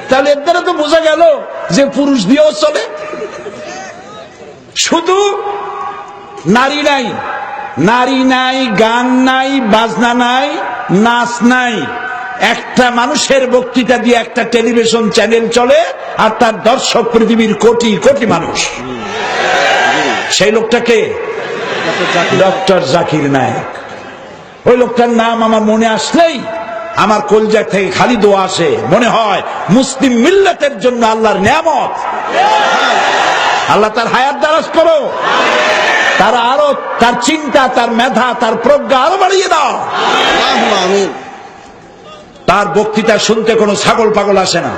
তাহলে এর দ্বারা তো বোঝা গেল যে পুরুষ দিয়েও চলে। শুধু নারী নাই, নারী নাই, গান নাই, বাজনা নাই, নাচ নাই, একটা মানুষের বক্তৃতা দিয়ে একটা টেলিভিশন চ্যানেল চলে, আর তার দর্শক পৃথিবীর কোটি কোটি মানুষ। সেই লোকটাকে ডক্টর জাকির নায়েক। ওই লোকটার নাম আমার মনে আসলেই আমার কলজা থেকে খালি দোয়া আসে, মনে হয় মুসলিম মিল্লাতের জন্য আল্লাহর নিয়ামত। আল্লাহ তার হায়াত দারাজ করো, তার আরো তার চিন্তা, তার মেধা, তার প্রজ্ঞা আরো বাড়িয়ে দাও। তার বক্তৃতা শুনতে কোনো ছাগল পাগল আসে না।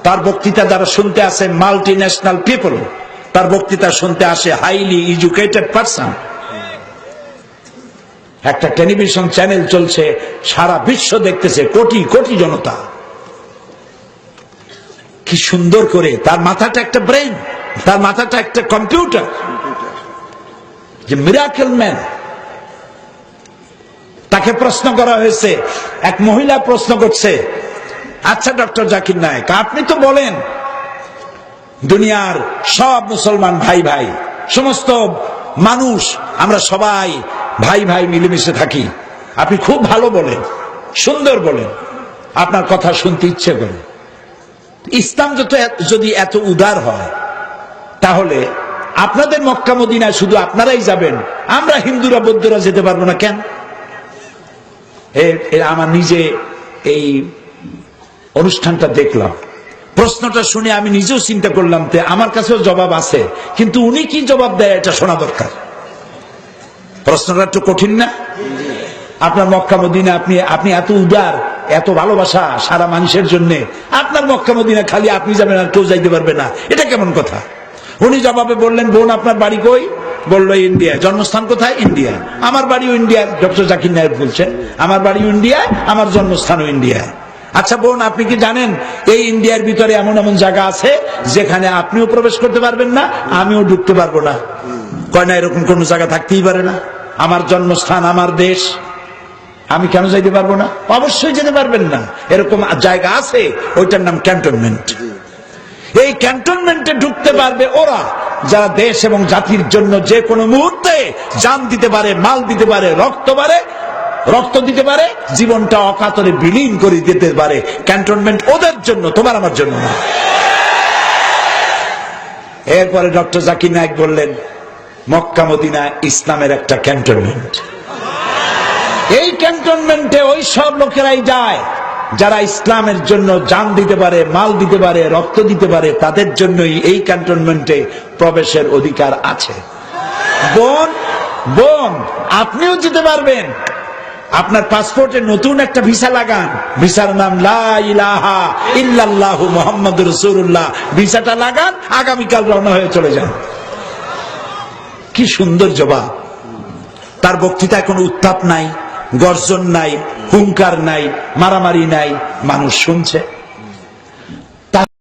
তার বক্তৃতা যারা শুনতে আসে মাল্টি ন্যাশনাল পিপল, তার বক্তৃতা শুনতে আসে হাইলি এডুকেটেড পারসন। একটা টেলিভিশন চ্যানেল চলছে, সারা বিশ্ব দেখতেছে, কোটি কোটি জনতা। কি সুন্দর করে, তার মাথাটা একটা ব্রেন, তার মাথাটা একটা কম্পিউটার, যে মিরাকেল ম্যান। তাকে প্রশ্ন করা হয়েছে, এক মহিলা প্রশ্ন করছে, আচ্ছা ডক্টর জাকির নায়েক, আপনি তো বলেন দুনিয়ার সব মুসলমান ভাই ভাই, সমস্ত মানুষ আমরা সবাই ভাই ভাই মিলেমিশে থাকি। আপনি খুব ভালো বলেন, সুন্দর বলেন, আপনার কথা শুনতে ইচ্ছে করে। ইসলাম যদি এত উদার হয়, তাহলে আপনাদের মক্কা মদিনায় শুধু আপনারাই যাবেন, আমরা হিন্দুরা বৌদ্ধরা যেতে পারবো না কেন? আমার নিজে এই অনুষ্ঠানটা দেখলাম, প্রশ্নটা শুনে আমি নিজেও চিন্তা করলাম, আমার কাছেও জবাব আছে, কিন্তু উনি কি জবাব দেয় এটা শোনা দরকার। প্রশ্নটা একটু কঠিন না? আপনার মক্কা মদিনা, আপনি এত উদার, এত ভালোবাসা সারা মানুষের জন্য, আপনার মক্কা মদিনা খালি আপনি যাবেন আর কেউ যাইতে পারবে না, এটা কেমন কথা? উনি জবাবে বললেন, বোন আপনার বাড়ি কই? বললো ইন্ডিয়া। জন্মস্থান কোথায়? ইন্ডিয়া। আমার বাড়িও ইন্ডিয়া। ডক্টর জাকির নায়েক বলছেন, আমার বাড়িও ইন্ডিয়ায়, আমার জন্মস্থানও ইন্ডিয়ায়। আচ্ছা বোন, আপনি কি জানেন এই ইন্ডিয়ার ভিতরে এমন এমন জায়গা আছে যেখানে আপনিও প্রবেশ করতে পারবেন না, আমিও ঢুকতে পারবো না? কয় না, এরকম কোন জায়গা থাকতেই পারে না? আমার জন্মস্থান, আমার দেশ, আমি কেন যাইতে পারবো না? অবশ্যই যেতে পারবেন না। এরকম জায়গা আছে, ওইটার নাম ক্যান্টনমেন্ট। এই ক্যান্টনমেন্টে ঢুকতে পারবে ওরা যারা দেশ এবং জাতির জন্য যে কোনো মুহূর্তে জান দিতে পারে, মাল দিতে পারে, রক্ত দিতে পারে, জীবনটা অকাতরে বিলীন করে দিতে পারে। ক্যান্টনমেন্ট ওদের জন্য, তোমার আমার জন্য না। এরপরে ডক্টর জাকির নায়েক বললেন, মক্কা মদিনা ইসলামের একটা ক্যান্টনমেন্ট। এই ক্যান্টনমেন্টে ওই সব লোকেরাই যায় যারা ইসলামের জন্য জান দিতে পারে, মাল দিতে পারে, রক্ত দিতে পারে, তাদের জন্যই এই ক্যান্টনমেন্টে প্রবেশের অধিকার আছে। বোন, আপনিও যেতে পারবেন। আপনার পাসপোর্টে নতুন একটা ভিসা লাগান, ভিসার নাম লা ইলাহা ইল্লাল্লাহু মুহাম্মাদুর রাসূলুল্লাহ। ভিসাটা লাগান, আগামীকাল রওনা হয়ে চলে যান। কি সুন্দর জবাব! তার বক্তৃতায় কোনো উত্তাপ নাই, গর্জন নাই, হুঙ্কার নাই, মারামারি নাই, মানুষ শুনছে।